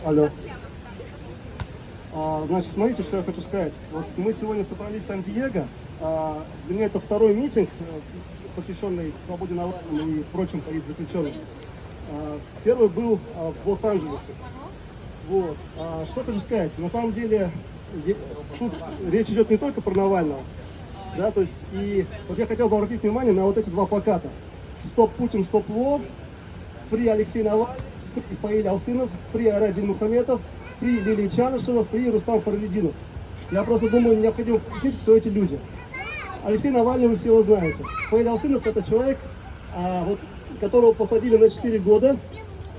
Алло. Значит, смотрите, что я хочу сказать. Вот мы сегодня собрались в Сан-Диего. Для меня это второй митинг, посвященный свободе Навального и прочим политзаключенным. Первый был в Лос-Анджелесе. Вот. Что хочу сказать? На самом деле, тут речь идет не только про Навального. Да, то есть, и вот я хотел бы обратить внимание на вот эти два плаката. «Стоп Путин, стоп Вор», «Фри Алексей Навальный», «Фри Фаиль Алсынов», «Фри Айрат Мухаметов», «Фри Лилия Чанышева», «Фри Рустам Фаралидинов». Я просто думаю, необходимо пояснить, кто эти люди. Алексей Навальный, вы все его знаете. Фаиль Алсынов — это человек, которого посадили на 4 года.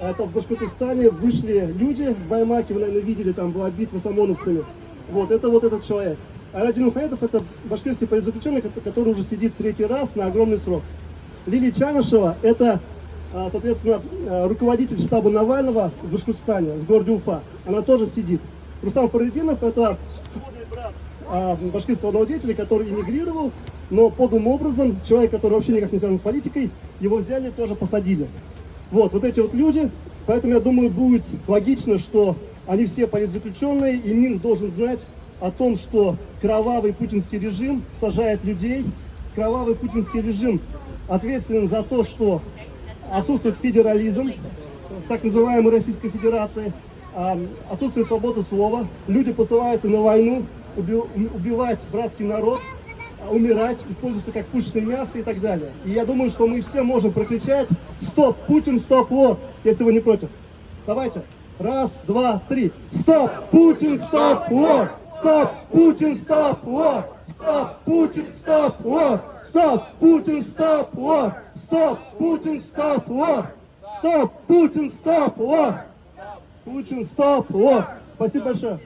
Это в Башкортостане вышли люди в Баймаке, вы, наверное, видели, там была битва с ОМОНовцами. Вот этот человек. Айрат Мухаметов — это башкирский политзаключенный, который уже сидит 3-й раз на огромный срок. Лилия Чанышева — это, соответственно, руководитель штаба Навального в Башкортостане, в городе Уфа. Она тоже сидит. Рустам Фаралидинов — это сводный брат башкирского деятеля, который эмигрировал, но подлым образом, человек, который вообще никак не связан с политикой, его взяли, тоже посадили. Вот эти вот люди. Поэтому, я думаю, будет логично, что они все политзаключенные, и мир должен знать о том, что кровавый путинский режим сажает людей. Кровавый путинский режим ответственен за то, что отсутствует федерализм в так называемой Российской Федерации, отсутствует свобода слова, люди посылаются на войну, убивать братский народ, умирать, используются как пушечное мясо и так далее. И я думаю, что мы все можем прокричать «Стоп, Путин, стоп, вор», если вы не против. Давайте. 1, 2, 3. Стоп, Путин, стоп, вор! Стоп, Путин, стоп, вор! Стоп, Путин, стоп, вор! Стоп, Путин, стоп, вор! Стоп, Путин, стоп, вор! Стоп, Путин, стоп, вор! Путин, стоп, вор! Спасибо большое.